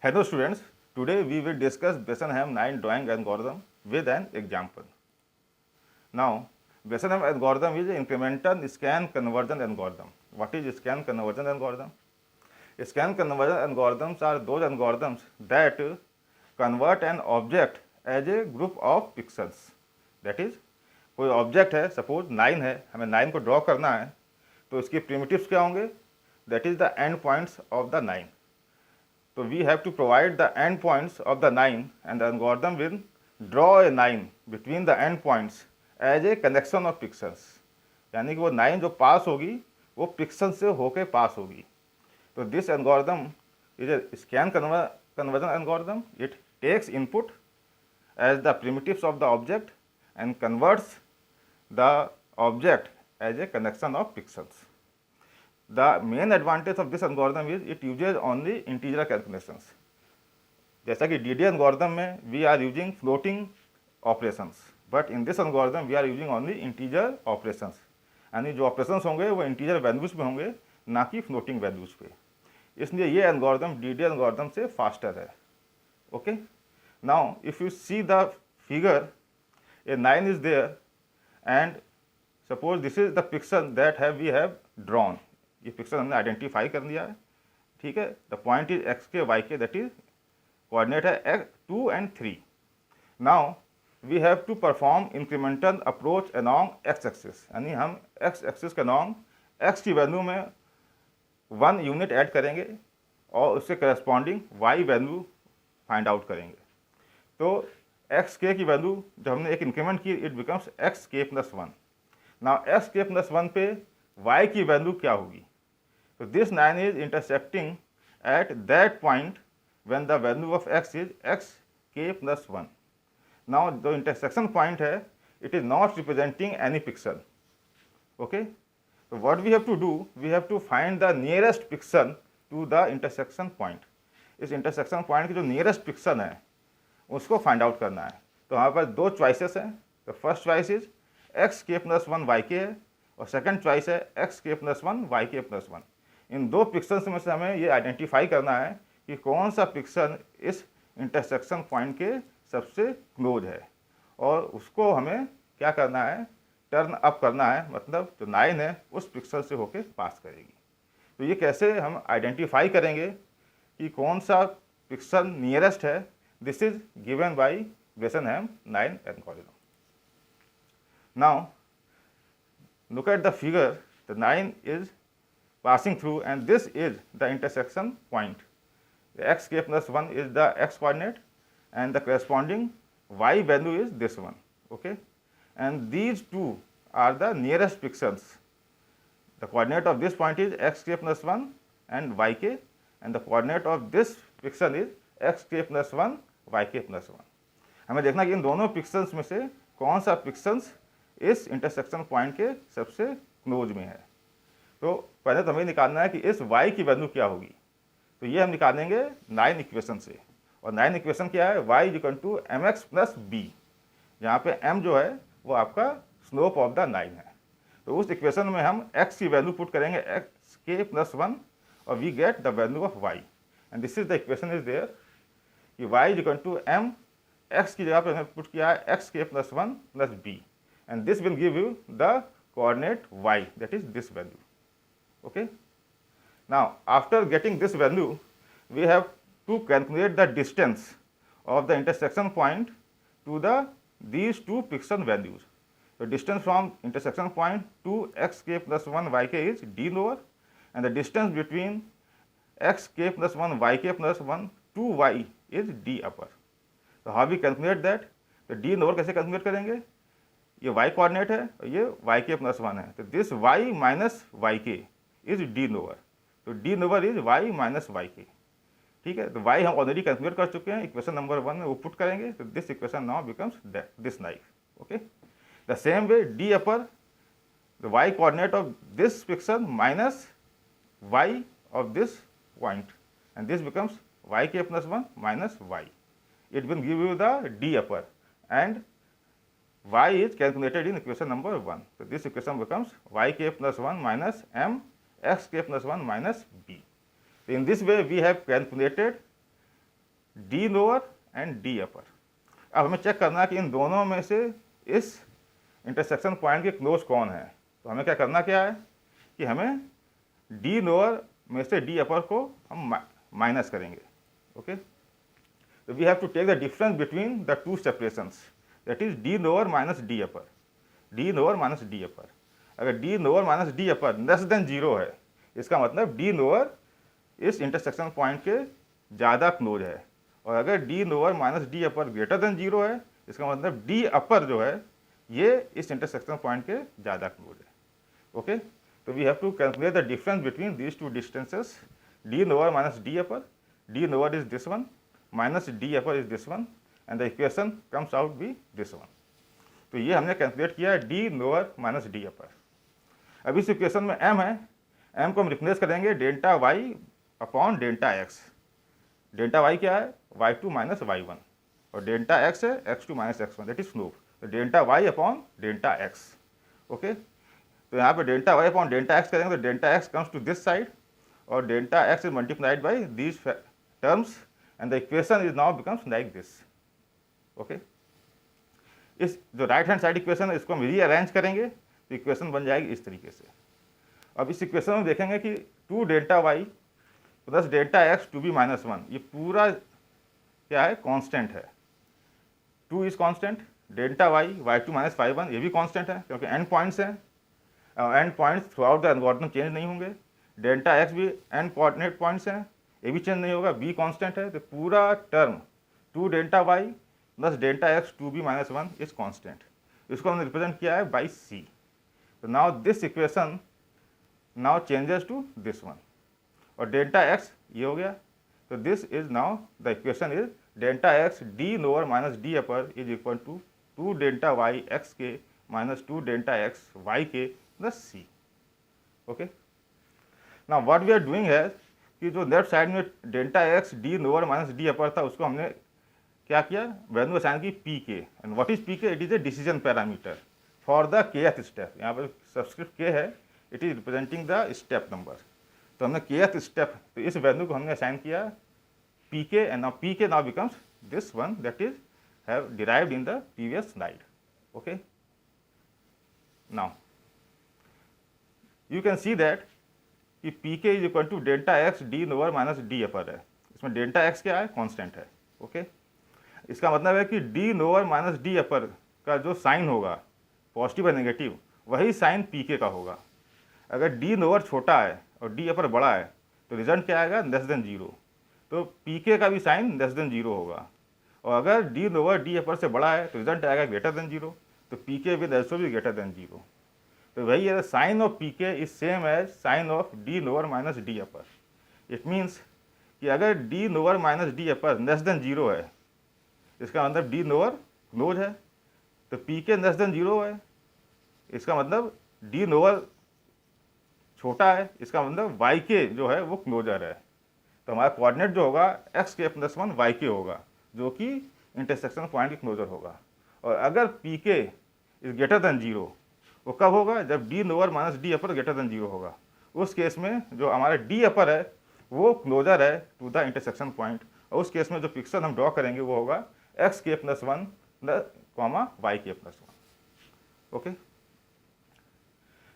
Hello students, today we will discuss Besenham 9 drawing algorithm with an example. Now, Besenham algorithm is an incremental scan conversion algorithm. What is scan conversion algorithm? Scan conversion algorithms are those algorithms that convert an object as a group of pixels. That is, कोई object है, suppose 9 है, हमें 9 को draw करना है, तो इसके primitives क्या होंगे? That is the and points of the 9. So we have to provide the endpoints of the 9 and the algorithm will draw a line between the endpoints as a connection of pixels. यानी कि वो 9 जो पास होगी वो pixel से होके पास होगी. तो this algorithm is a scan conversion algorithm. It takes input as the primitives of the object and converts the object as a connection of pixels. The main advantage of this algorithm is it uses only integer calculations. जैसा कि DD algorithm में we are using floating operations, but in this algorithm we are using only integer operations. यानी जो operations होंगे वो integer values पे होंगे, ना कि floating values पे. इसलिए ये algorithm DD algorithm से faster है. Okay? Now if you see the figure, a 9 is there and suppose this is the pixel that we have drawn. ये पिक्सल हमने आइडेंटिफाई कर लिया है, ठीक है. The point is x k y k, that is coordinate है 2 and 3. Now we have to perform incremental approach along x axis, यानी हम एक्स एक्सिस के अलोंग एक्स की वैल्यू में 1 यूनिट ऐड करेंगे और उससे corresponding y value find out करेंगे. तो एक्स के की वैल्यू जब हमने एक इंक्रीमेंट की, it becomes x k plus 1. Now x k plus 1 पे वाई की वैल्यू क्या होगी? So this 9 is intercepting at that point when the value of x is x k plus 1. Now the intersection point है, it is not representing any pixel. Okay? So what we have to do, we have to find the nearest pixel to the intersection point. इस intersection point की जो nearest pixel है उसको find out करना है. तो हमारे पास दो choices हैं. तो first choice is x k plus 1 y k है और सेकंड choice है x k plus 1 y k plus 1. इन दो पिक्सल्स में से हमें ये आइडेंटिफाई करना है कि कौन सा पिक्सल इस इंटरसेक्शन पॉइंट के सबसे क्लोज है और उसको हमें क्या करना है, टर्न अप करना है, मतलब जो 9 है उस पिक्सल से होके पास करेगी. तो ये कैसे हम आइडेंटिफाई करेंगे कि कौन सा पिक्सल नियरेस्ट है? This is given by Bresenham 9 algorithm. Now look at the figure. The 9 is passing through and this is the intersection point. The x k plus 1 is the x coordinate and the corresponding y value is this one. Okay, and these two are the nearest pixels. The coordinate of this point is x k plus 1 and y k and the coordinate of this pixel is x k plus 1 y k plus 1. हमें देखना कि इन दोनों pixels में से कौन सा pixels इस intersection point के सबसे क्लोज में है. तो पहले तो हमें निकालना है कि इस y की वैल्यू क्या होगी. तो ये हम निकालेंगे 9 इक्वेशन से. और 9 इक्वेशन क्या है? y is equal to m x plus b, जहाँ पे m जो है वो आपका स्लोप ऑफ द 9 है. तो उस इक्वेशन में हम x की वैल्यू पुट करेंगे एक्स के प्लस 1 और we get the value of y. And this is the equation is there कि y is equal to m, x की जगह पे हमने पुट किया है x k plus 1 plus b and this will give you the coordinate y, that is this value. Okay. Now after getting this value, we have to calculate the distance of the intersection point to these two pixel values. The distance from intersection point to x k plus 1 y k is d lower and the distance between x k plus 1 y k plus 1 to y is d upper. So how we calculate that? तो d lower कैसे calculate करेंगे? ये y coordinate है और ये y k plus 1 है. तो this y minus y k is D lower. तो D lower is y minus Y K. ठीक है, तो y हम ऑलरेडी कैलकुलेट कर चुके हैं, इक्वेशन नंबर 1 में वो पुट करेंगे. तो this equation now becomes this knife. Okay, the same way D upper the y coordinate of this pixel minus y of this point and this becomes y के plus 1 minus y. It will give you the D upper and y is calculated in equation number 1. So this equation becomes y k plus 1 minus m x k plus 1 minus b. So in this way we have calculated D lower and D upper. अब हमें check करना है कि इन दोनों में से इस intersection point के क्लोज कौन है। तो हमें क्या करना क्या है कि हमें डी लोअर में से डी अपर को हम माइनस करेंगे। ओके, तो we have to take the difference between the two separations, that is D lower minus D upper, D lower minus D upper. अगर D lower minus D upper less than zero है, इसका मतलब D lower इस intersection point के ज़्यादा close है, और अगर D lower minus D upper greater than zero है, इसका मतलब डी अपर जो है ये इस इंटरसेक्शन पॉइंट के ज़्यादा क्लोज है। ओके, तो we have to calculate the difference between these two distances, d lower minus D upper, D lower is this one minus D upper is this one, and the equation comes out be this one. तो ये हमने calculate किया है d lower minus D upper. अब इस equation में m है, m को हम रिप्लेस करेंगे delta y upon delta x। Delta y क्या है, y2 माइनस y1, और डेल्टा x है x2 minus x1, that is slope. तो delta y upon delta x। Okay, तो यहाँ पे delta y upon delta x करेंगे तो delta x comes to this side, और delta x is multiplied by these terms, and the equation is now becomes like this. Okay, इस जो right hand side equation है इसको हम rearrange करेंगे तो इक्वेशन बन जाएगी इस तरीके से। अब इस इक्वेशन में देखेंगे कि 2 delta y plus delta x two b minus one, ये पूरा क्या है, कांस्टेंट है। 2 is constant, delta y y2 minus y one ये भी कांस्टेंट है क्योंकि एंड पॉइंट्स हैं, end points throughout the algorithm change नहीं होंगे। डेल्टा एक्स भी एंड कोऑर्डिनेट पॉइंट्स हैं, ये भी चेंज नहीं होगा, बी कांस्टेंट है। तो पूरा term 2 delta y plus delta x two b minus one is constant. इसको हमने रिप्रेजेंट किया है बाई सी। तो now this equation now changes to this one, और डेल्टा एक्स ये हो गया। तो this is now the equation is delta x D lower minus D upper is equal to 2 delta y x k minus 2 delta x Y के plus c. Okay, now what we are doing है कि जो left side में delta x D lower minus D upper था उसको हमने क्या किया, वैल्यू असाइन की P K. And what is P K, it is a decision parameter for the kth step. यहाँ पर सबस्क्रिप्ट के है, it is representing the step number. तो हमने केथ स्टेप, तो इस वैल्यू को हमने असाइन किया P K, and now P K now becomes this one that is have derived in the previous slide. Okay, now you can see that कि P के is equal to delta x D lower minus D upper है। इसमें delta x क्या है, constant है। Okay, इसका मतलब है कि डी लोअर माइनस डी अपर का जो साइन होगा पॉजिटिव या नेगेटिव, वही साइन पी के का होगा। अगर डी लोअर छोटा है और डी अपर बड़ा है तो रिजल्ट क्या आएगा, लेस देन जीरो। तो पी के का भी साइन लेस देन जीरो होगा, और अगर डी लोअर डी अपर से बड़ा है तो रिजल्ट आएगा ग्रेटर देन जीरो। तो पी के विद ऑल्सो भी ग्रेटर देन जीरो। तो वही है, साइन ऑफ पी के is same as sign of d lower minus D upper. It means कि अगर D lower minus D upper less than zero है, इसका मतलब डी लोअर क्लोज है। तो पी के लेस देन जीरो है, इसका मतलब डी लोअर छोटा है, इसका मतलब वाई के जो है वो क्लोजर है। तो हमारा कोऑर्डिनेट जो होगा x k plus one Y के होगा, जो कि इंटरसेक्शन पॉइंट के क्लोजर होगा। और अगर पी के इज ग्रेटर देन जीरो, वो कब होगा, जब D lower minus D upper greater than zero होगा। उस केस में जो हमारा डी अपर है वो क्लोजर है टू द इंटरसेक्शन पॉइंट, और उस केस में जो पिक्चर हम ड्रॉ करेंगे वो होगा x k plus one comma y के plus one. Okay,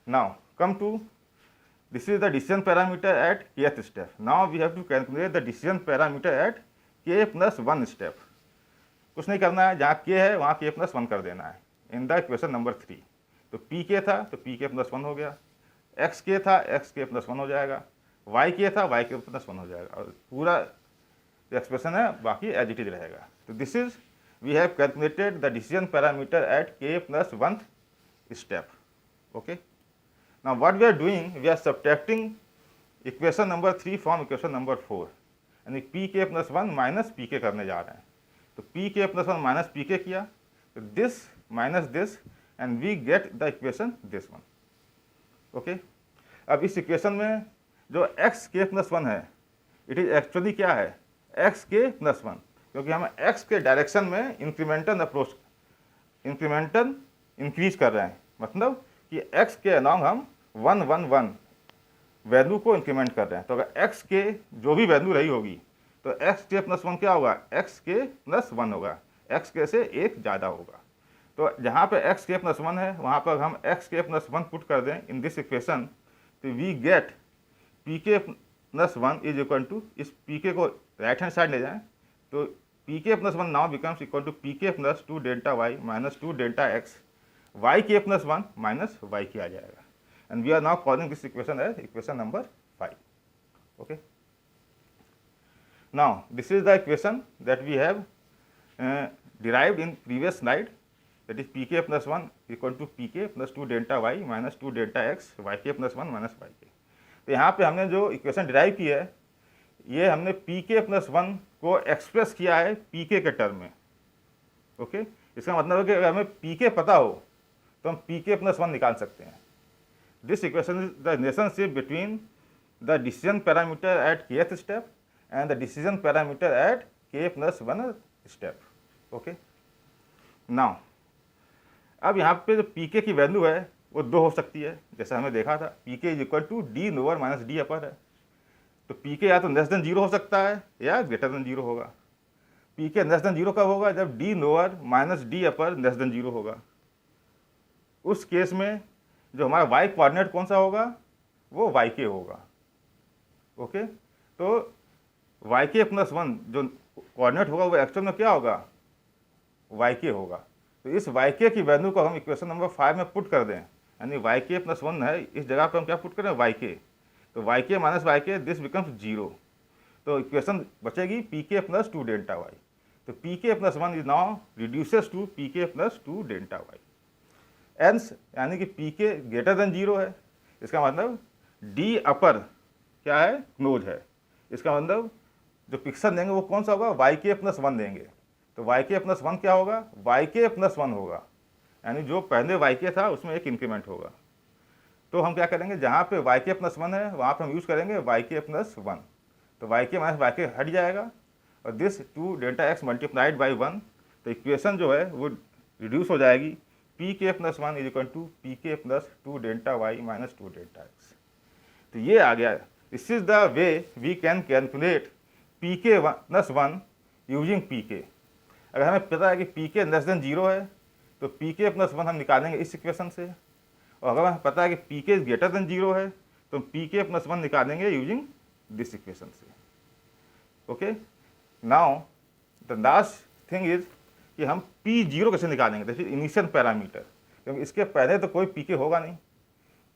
now come to this is the decision parameter at kth step. Now we have to calculate the decision parameter at k plus 1 step. कुछ नहीं करना है, जहाँ k है वहाँ k plus 1 कर देना है इन द इक्वेशन नंबर 3। तो p k था तो p k plus 1 हो गया, x k था x k plus 1 हो जाएगा, y k था y k plus 1 हो जाएगा, और पूरा एक्सप्रेशन है बाकी एज इट इज रहेगा। तो this is we have calculated the decision parameter at k plus 1 step. Okay. Now what we are doing, we are subtracting equation number 3 from equation number 4, यानी pk plus 1 minus pk करने जा रहे हैं। तो pk plus 1 minus pk किया, तो this minus this and we get the equation this one. Okay? अब इस इक्वेशन में जो x k plus 1 है, इट इज एक्चुअली क्या है, x k plus 1, क्योंकि हम x के डायरेक्शन में इंक्रीमेंटल अप्रोच, इंक्रीमेंटल इंक्रीज कर रहे हैं। मतलब कि x के अलॉन्ग हम 1 1 1 वैल्यू को इंक्रीमेंट कर रहे हैं। तो अगर x के जो भी वैल्यू रही होगी तो एक्स के प्लस वन क्या होगा, एक्स के प्लस वन होगा, एक्स के से एक ज़्यादा होगा। तो जहाँ पे एक्स के प्लस वन है वहाँ पर हम x k plus one put कर दें इन दिस इक्वेशन, तो वी गेट पी के plus one is equal to, इस पी के को राइट हैंड साइड ले जाएं तो पी के plus one now becomes equal to P के plus two delta Y minus two delta x, Y के plus one minus Y K आ जाएगा। And we are now calling this equation as equation number 5. Okay. Now this is the equation that we have derived in previous slide, that is pk plus 1 equal to pk plus 2 delta y minus 2 delta x yk plus 1 minus yk. तो यहाँ पे हमने जो equation derive की है ये हमने pk plus 1 को एक्सप्रेस किया है pk के टर्म में। ओके, इसका मतलब है कि अगर हमें pk पता हो तो हम pk प्लस 1 निकाल सकते हैं। This equation is the relationship between the decision parameter at kth step and the decision parameter at k plus 1 step. Okay. Now अब यहाँ पे जो pk की वैल्यू है वो दो हो सकती है, जैसा हमें देखा था pk is equal to D lower minus D upper है। तो pk या तो लेस देन जीरो हो सकता है या ग्रेटर देन जीरो होगा। pk लेस देन जीरो कब होगा, जब D lower minus D upper less than zero होगा। उस केस में जो हमारा y कोऑर्डिनेट कौन सा होगा, वो yk होगा। ओके, तो yk प्लस 1 जो कोऑर्डिनेट होगा वो एक्चुअल में क्या होगा, yk होगा। तो इस yk की वैल्यू को हम इक्वेशन नंबर 5 में पुट कर दें, यानी yk प्लस 1 है, इस जगह पर हम क्या पुट करें, yk। तो yk minus yk this becomes zero. तो इक्वेशन बचेगी pk प्लस 2 डेल्टा y। तो pk plus 1 is now reduces to pk plus 2 delta y। एंस यानी कि pk ग्रेटर देन जीरो है, इसका मतलब डी अपर क्या है, क्लोज है। इसका मतलब जो पिक्सल देंगे वो कौन सा होगा, yk प्लस 1 देंगे। तो yk प्लस 1 क्या होगा, yk प्लस 1 होगा, यानी जो पहले yk था उसमें एक इंक्रीमेंट होगा। तो हम क्या करेंगे, जहाँ पे yk प्लस 1 है वहाँ पे हम यूज़ करेंगे yk प्लस 1। तो yk माइनस yk हट जाएगा और this 2 delta x multiplied by 1। तो इक्वेशन जो है वो रिड्यूस हो जाएगी, pk plus 1 is equal to pk plus 2 delta Y minus 2 delta x. तो ये आ गया। This is the way we can calculate pk plus 1 using pk। अगर हमें पता है कि pk लेस देन जीरो है तो pk प्लस 1 हम निकालेंगे इस इक्वेशन से, और अगर हमें पता है कि pk ग्रेटर देन जीरो है तो pk प्लस 1 निकालेंगे यूजिंग दिस इक्वेशन से। Okay, now the last thing is कि हम p0 कैसे निकालेंगे, दैट इज इनिशियल पैरामीटर, क्योंकि इसके पहले तो कोई pk होगा नहीं।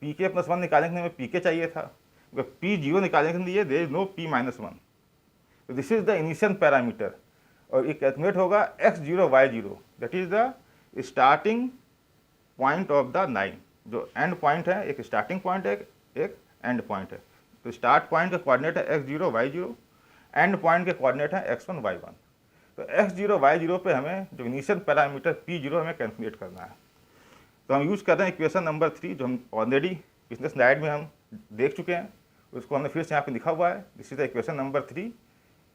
pk प्लस 1 निकालने के लिए हमें pk चाहिए था, p0 निकालने के लिए there is no p minus 1। तो this is the initial parameter और ये कैलकुलेट होगा x0 y0, that is the starting point of the line. जो एंड पॉइंट है, एक स्टार्टिंग पॉइंट है, एक एंड पॉइंट है। तो स्टार्ट पॉइंट का कोऑर्डिनेट है x0 y0, एंड पॉइंट के कोऑर्डिनेट है x1 y1। तो x0 y0 पे हमें जो इनिशियल पैरामीटर p0 हमें कैलकुलेट करना है। तो हम यूज़ कर रहे हैं इक्वेशन नंबर 3, जो हम ऑलरेडी पिछले स्लाइड में हम देख चुके हैं, उसको हमने फिर से यहाँ पे लिखा हुआ है। This is the equation number 3,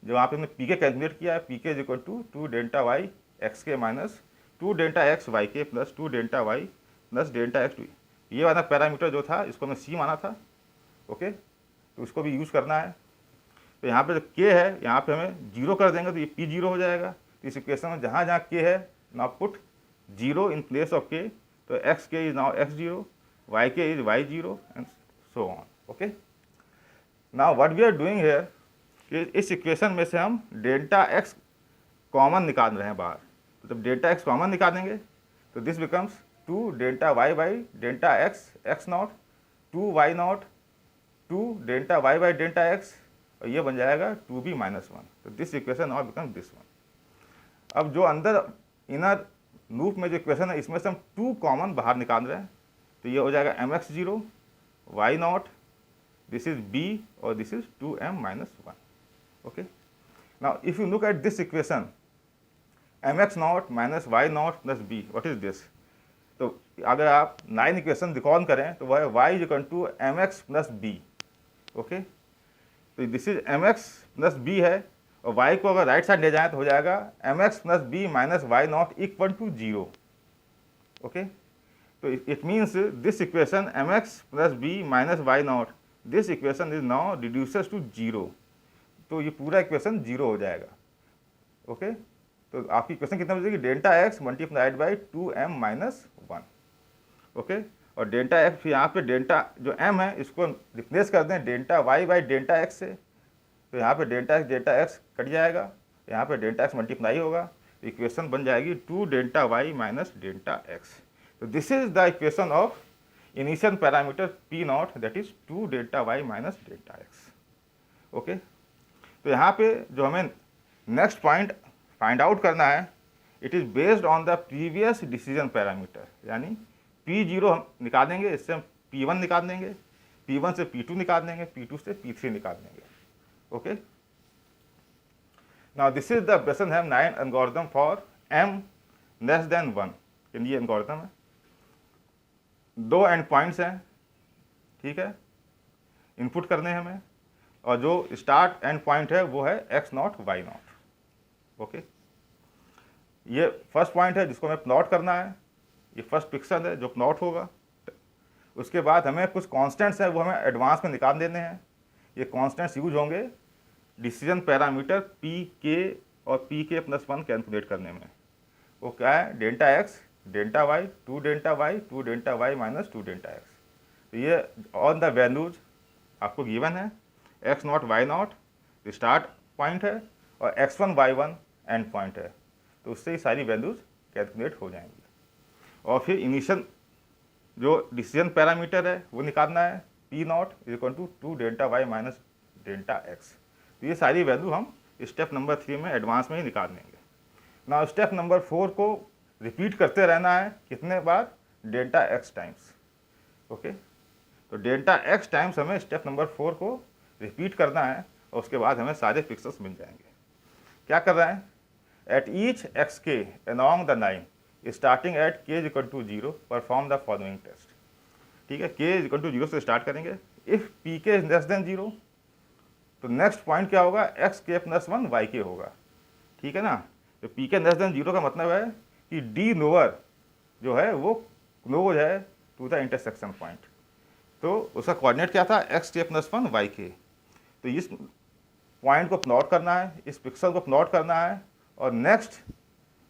जो यहाँ पे हमने pk कैलकुलेट किया है। pk is equal to 2 delta y x k minus 2 delta x Y के plus 2 delta y plus delta x. ये वाला पैरामीटर जो था इसको हमने c माना था। ओके, तो उसको भी यूज़ करना है। तो यहाँ पे जो k है यहाँ पे हमें जीरो कर देंगे तो ये p0 हो जाएगा। तो इस इक्वेशन में जहाँ जहाँ k है now put zero in place of k। तो xk is now x0, yk is y0 and so on. Okay, now what we are doing here कि इस इक्वेशन में से हम डेल्टा एक्स कॉमन निकाल रहे हैं बाहर। तो जब डेल्टा एक्स कॉमन निकालेंगे तो this becomes 2 delta y by delta x x not, 2 y not, 2 delta y by delta x, और ये बन जाएगा 2b माइनस 1। तो this equation now become this one. अब जो अंदर इनर लूप में जो इक्वेशन है इसमें से हम 2 कॉमन बाहर निकाल रहे हैं। तो ये हो जाएगा mx0 y not, this is b और this is 2m minus 1। Okay, now if you look at this equation mx not minus y not plus b, what is this. तो अगर आप 9 इक्वेशन रिकॉल करें तो वह है y is equal to mx plus b। Okay, तो this is mx plus b है, और y को अगर राइट साइड ले जाएं तो हो जाएगा mx plus b minus y not equal to 0। Okay, तो it means this equation mx plus b minus y not, this equation is now reduces to 0। तो ये पूरा इक्वेशन 0 हो जाएगा। ओके, तो आपकी इक्वेशन कितना बचेगी, delta x multiplied by 2m minus 1। Okay, और डेल्टा एक्स फिर यहाँ पे डेल्टा जो m है इसको रिप्लेस कर दें delta y by delta x से, तो यहाँ पे डेल्टा एक्स कट जाएगा, यहाँ पे डेल्टा एक्स मल्टीप्लाई होगा, इक्वेशन बन जाएगी 2 delta Y minus delta x. तो this is the equation of initial parameter p not, that is 2 delta Y minus delta x. Okay, तो यहाँ पे जो हमें नेक्स्ट पॉइंट फाइंड आउट करना है, it is based on the previous decision parameter, यानी P0 हम निकाल देंगे, इससे हम P1 निकाल देंगे, P1 से P2 निकाल देंगे, P2 से P3 निकाल देंगे। Okay, now this is the Bresenham 9 algorithm for m less than 1 के लिए एल्गोरिथम है। 2 एंड पॉइंट्स हैं, ठीक है, इनपुट करने हैं हमें, और जो स्टार्ट एंड पॉइंट है वो है x0 y0। ओके, ये फर्स्ट पॉइंट है जिसको हमें प्लॉट करना है, ये फर्स्ट पिक्सल है जो प्लॉट होगा। उसके बाद हमें कुछ कांस्टेंट्स हैं वो हमें एडवांस में निकाल देने हैं। ये कांस्टेंट्स यूज होंगे डिसीजन पैरामीटर pk और pk+1 कैलकुलेट करने में। वो क्या है, delta x, delta y, 2 delta y, 2 delta Y minus 2 delta x. तो ये ऑल द वैल्यूज आपको गिवन है, x0 y0 स्टार्ट पॉइंट है और x1 y1 एंड पॉइंट है, तो उससे ही सारी वैल्यूज कैलकुलेट हो जाएंगी। और फिर इनिशियल जो डिसीजन पैरामीटर है वो निकालना है, P0 equal to 2 delta Y minus delta x. तो ये सारी वैल्यू हम स्टेप नंबर 3 में एडवांस में ही निकाल देंगे। ना स्टेप नंबर 4 को रिपीट करते रहना है, कितने बार, डेल्टा एक्स टाइम्स। ओके, तो डेल्टा एक्स टाइम्स हमें स्टेप नंबर 4 को रिपीट करना है, और उसके बाद हमें सारे पिक्सल्स मिल जाएंगे। क्या कर रहे हैं, at each x k along the line starting at k is equal to 0 perform the following test. ठीक है, k इज इक्वल टू 0 से स्टार्ट करेंगे। If pk is less then 0 तो नेक्स्ट पॉइंट क्या होगा, xk+1 yk होगा। ठीक है ना, तो pk लेस देन 0 का मतलब है कि d लोअर जो है वो क्लोज है टू द इंटरसेक्शन पॉइंट, तो उसका कोऑर्डिनेट क्या था, xk+1 yk। तो इस पॉइंट को प्लॉट करना है, इस पिक्सल को प्लॉट करना है, और नेक्स्ट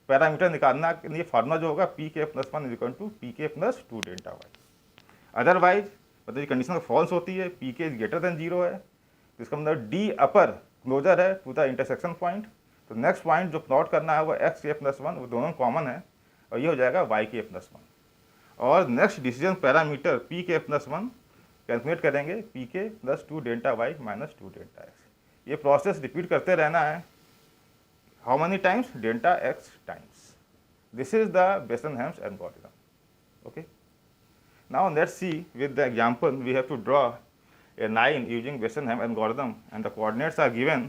पैरामीटर निकालना के लिए फार्मूला जो होगा pk+1 equal to pk+2 delta y. Otherwise मतलब ये कंडीशन फॉल्स होती है, pk इज ग्रेटर देन 0 है, तो इसका मतलब d अपर क्लोजर है टू द इंटरसेक्शन पॉइंट। तो नेक्स्ट पॉइंट जो प्लॉट करना है वो xk+1, वो दोनों कॉमन है, और ये हो जाएगा yk+1। और next decision parameter pk+1 calculate करेंगे, pk+2 delta Y minus 2 delta x. ये प्रोसेस रिपीट करते रहना है। How many times? Delta x times. This is the Bessenham's algorithm. Okay. Now let's see with the example we have to draw a line using Bessenham algorithm, and the coordinates are given.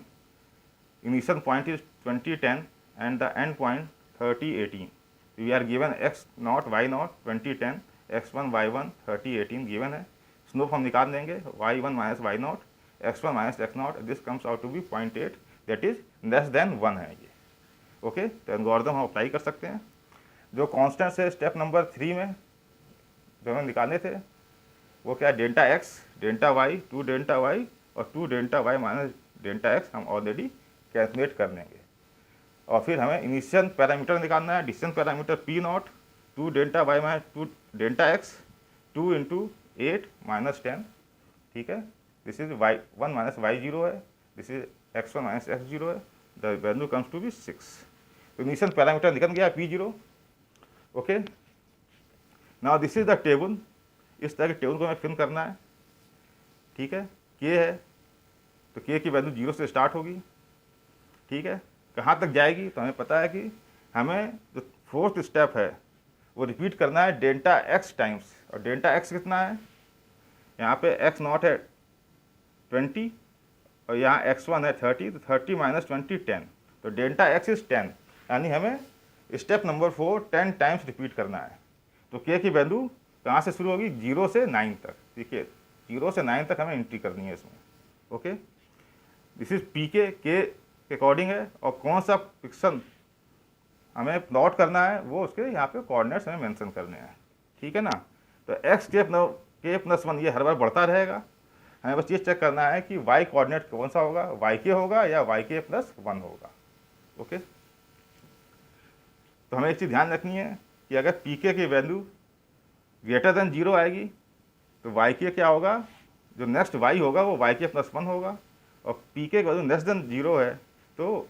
Initial point is 2010 and the end point 3018. We are given x0 y0 2010, x1 y1 3018 given है। Slope हम निकाल देंगे, y1 minus y0, x1 minus x0, this comes out to be 0.8, that is less than 1 है ये। Okay, तो algorithm हम apply कर सकते हैं। जो कॉन्स्टेंट्स है स्टेप नंबर 3 में जो हमें निकालने थे वो क्या, delta x, delta y, 2 delta y और 2 delta Y minus delta x हम ऑलरेडी कैलकुलेट कर लेंगे। और फिर हमें इनिशियल पैरामीटर निकालना है, decision parameter P0, 2 delta Y minus 2 delta x, 2 into 8 minus 10। ठीक है, this is y1 minus y0 है, this is x1 minus x0 है, the value comes to be 6। तो इनिशियल पैरामीटर निकल गया P0। Okay, now this is the table, इस तरह के टेबल को हमें फिल करना है। ठीक है, k है तो k की वैल्यू 0 से स्टार्ट होगी। ठीक है, कहाँ तक जाएगी, तो हमें पता है कि हमें जो फोर्थ स्टेप है वो रिपीट करना है डेल्टा एक्स टाइम्स, और डेल्टा एक्स कितना है, यहाँ पे x0 है 20 और यहाँ x1 है 30, तो 30 माइनस 20 10, तो डेल्टा एक्स इज 10, यानी हमें स्टेप नंबर 4 10 टाइम्स रिपीट करना है। तो k की वैल्यू कहाँ से शुरू होगी, 0 से 9 तक। ठीक है, 0 से 9 तक हमें एंट्री करनी है इसमें। Okay, this is pk, k के अकॉर्डिंग है, और कौन सा पिक्सल हमें प्लॉट करना है वो उसके यहाँ पे कोऑर्डिनेट्स हमें मेंशन करने हैं। ठीक है ना, तो x k+1 ये हर बार बढ़ता रहेगा, हमें बस ये चेक करना है कि y कोऑर्डिनेट कौन सा होगा, yk होगा या yk प्लस 1 होगा। ओके, तो हमें एक चीज़ ध्यान रखनी है कि अगर pk की वैल्यू ग्रेटर देन 0 आएगी तो yk क्या होगा, जो नेक्स्ट y होगा वो yk प्लस 1 होगा, और pk की वैल्यू लेस देन 0 है तो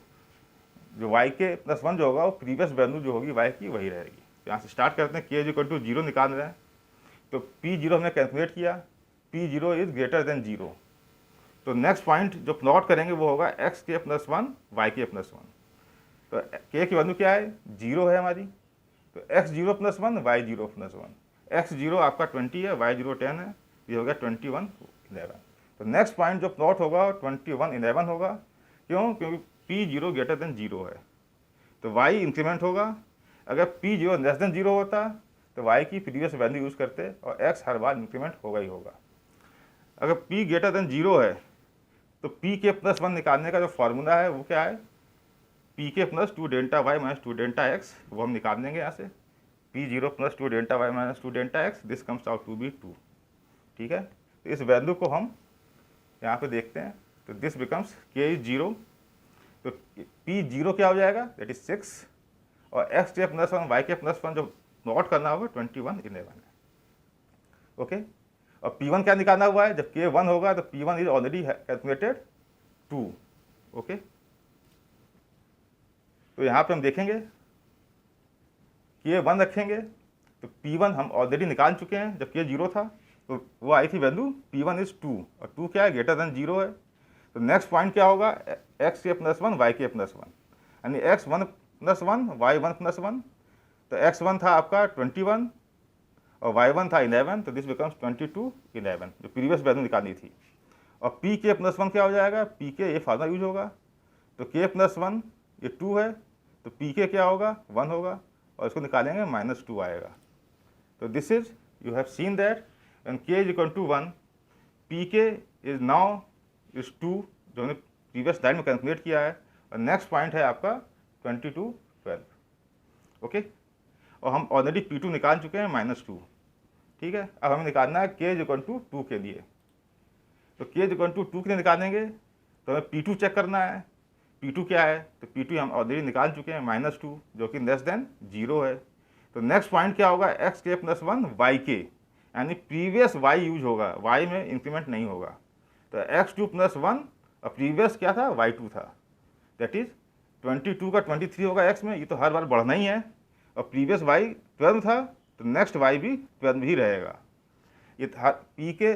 जो yk प्लस 1 जो होगा वो प्रीवियस वैल्यू जो होगी y की वही रहेगी। तो यहाँ से स्टार्ट करते हैं, k इज इक्वल टू 0 निकाल रहे हैं, तो p0 हमने कैलकुलेट किया, p0 इज ग्रेटर देन 0, तो नेक्स्ट पॉइंट जो प्लॉट करेंगे वो होगा xk प्लस 1 yk प्लस 1। तो k की वैल्यू क्या है, 0 है हमारी, तो x0 plus 1 y0 plus 1, x0 आपका 20 है, y0 10 है, ये हो गया 21 11। तो नेक्स्ट पॉइंट जो प्लॉट होगा 21 11 होगा, क्यों, क्योंकि p0 ग्रेटर देन 0 है, तो y इंक्रीमेंट होगा। अगर p0 लेस देन 0 होता तो y की प्रीवियस वैल्यू यूज़ करते और x हर बार इंक्रीमेंट होगा ही होगा। अगर p ग्रेटर देन 0 है तो pk प्लस 1 निकालने का जो फार्मूला है वो क्या है, pk plus 2 delta y minus 2 delta x, वो हम निकाल देंगे यहाँ से, p0 plus 2 delta y minus 2 delta x, this comes out to be 2। ठीक है, तो इस वैल्यू को हम यहाँ पे देखते हैं, तो दिस बिकम्स k इज 0, तो p0 क्या हो जाएगा, दैट इज 6, और xk प्लस 1 yk प्लस 1 जो नोट करना होगा 21 11 है। ओके, और p1 क्या निकालना हुआ है, जब k 1 होगा तो p1 is already calculated 2। Okay, तो यहाँ पे हम देखेंगे k 1 रखेंगे तो p1 हम ऑलरेडी निकाल चुके हैं, जब k 0 था तो वो आई थी वैल्यू p1 इज 2, और 2 क्या है, ग्रेटर देन 0 है। तो नेक्स्ट पॉइंट क्या होगा, xk प्लस 1 yk प्लस 1, यानी x1 प्लस 1 y1 प्लस 1, तो x1 था आपका 21 और y1 था 11, तो दिस बिकम्स 22 11, जो प्रीवियस वैल्यू निकालनी थी। और pk प्लस 1 क्या हो जाएगा, pk ये फार्मूला यूज होगा, तो k प्लस 1 ये 2 है, तो pk क्या होगा, 1 होगा, और इसको निकालेंगे -2 आएगा। तो this is, you have seen that when k is equal to 1, pk is now is 2, जो हमने प्रीवियस स्लाइड में कैलकुलेट किया है, और नेक्स्ट पॉइंट है आपका 22 12। ओके, और हम ऑलरेडी p2 निकाल चुके हैं -2। ठीक है, अब हमें निकालना है k इज इक्वल टू 2 के लिए, तो k इज इक्वल टू 2 के लिए निकालेंगे तो हमें p2 चेक करना है, p2 क्या है, तो p2 हम ऑलरेडी निकाल चुके हैं -2, जो कि लेस देन 0 है। तो नेक्स्ट पॉइंट क्या होगा, xk प्लस 1 yk, यानी प्रीवियस y यूज होगा, y में इंक्रीमेंट नहीं होगा, तो x2 प्लस 1, और प्रीवियस क्या था, y2 था, दैट इज 22 का 23 होगा x में, ये तो हर बार बढ़ना ही है, और प्रीवियस y 12 था तो नेक्स्ट y भी 12 ही रहेगा। ये p के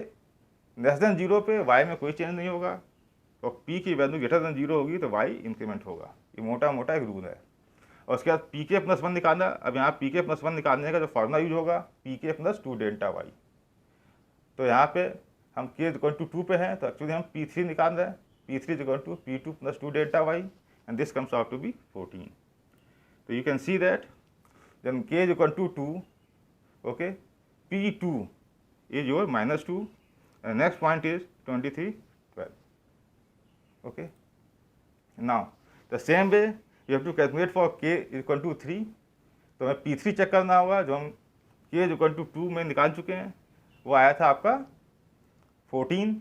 लेस देन 0 पे y में कोई चेंज नहीं होगा, और p की वैल्यू ग्रेटर देन 0 होगी तो y इंक्रीमेंट होगा, ये मोटा मोटा एक रूल है। और उसके बाद pk प्लस 1 निकालना, अब यहाँ pk प्लस 1 निकालने का जो फार्मूला यूज होगा, pk प्लस 2 डेल्टा y, तो यहाँ पे हम k इक्वल टू 2 पे हैं, तो एक्चुअली हम p3 निकाल रहे हैं, p3 equal to p2 plus 2 delta y, and this comes out to be 14. So you can see that then k is equal to 2, okay, p2 is your -2, and next point is 23 12. Okay, now the same way you have to calculate for k is equal to 3, तो हमें p3 check करना होगा, जो हम k is equal to 2 में निकाल चुके हैं, वो आया था आपका 14,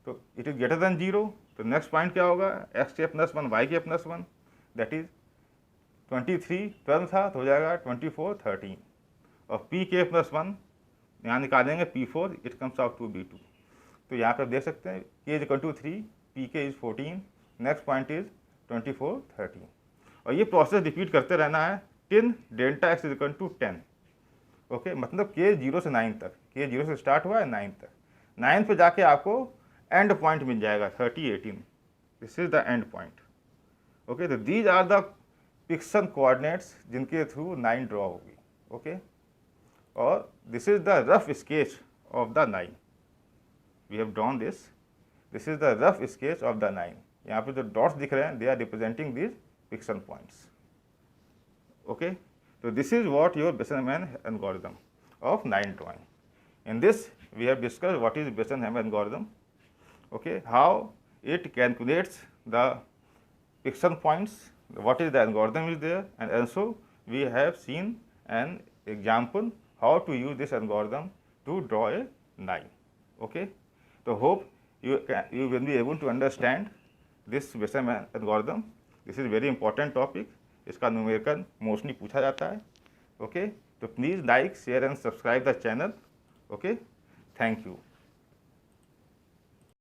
तो इट इज ग्रेटर देन 0, तो नेक्स्ट पॉइंट क्या होगा, xk plus 1 yk plus 1, that is 23 12 था तो हो जाएगा 24 13, और pk प्लस 1 यहाँ निकालेंगे p4, it comes out to b2। तो यहाँ पर देख सकते हैं k is equal to 3, pk is 14, next point is 24 13, और ये प्रोसेस रिपीट करते रहना है till delta x is equal to 10। Okay, मतलब k 0 से 9 तक, k 0 से स्टार्ट हुआ है 9 तक, 9 पे जाके आपको एंड पॉइंट मिल जाएगा 30 18, this is the end point. Okay, तो these are the pixel coordinates जिनके थ्रू 9 ड्रॉ होगी। ओके, और this is the rough sketch of the 9, we have drawn this is the rough sketch of the 9। यहाँ पे जो dots दिख रहे हैं, they are representing these pixel points. Okay, so this is what your Besenham algorithm of 9 drawing. In this we have discussed what is Besenham algorithm, okay, how it calculates the pixel points, what is the algorithm is there, and also we have seen an example how to use this algorithm to draw a 9. Okay, तो hope you will be able to understand this Besson algorithm. This is very important topic. इसका numerical mostly पूछा जाता है. Okay, तो please like, share and subscribe the channel. Okay, thank you.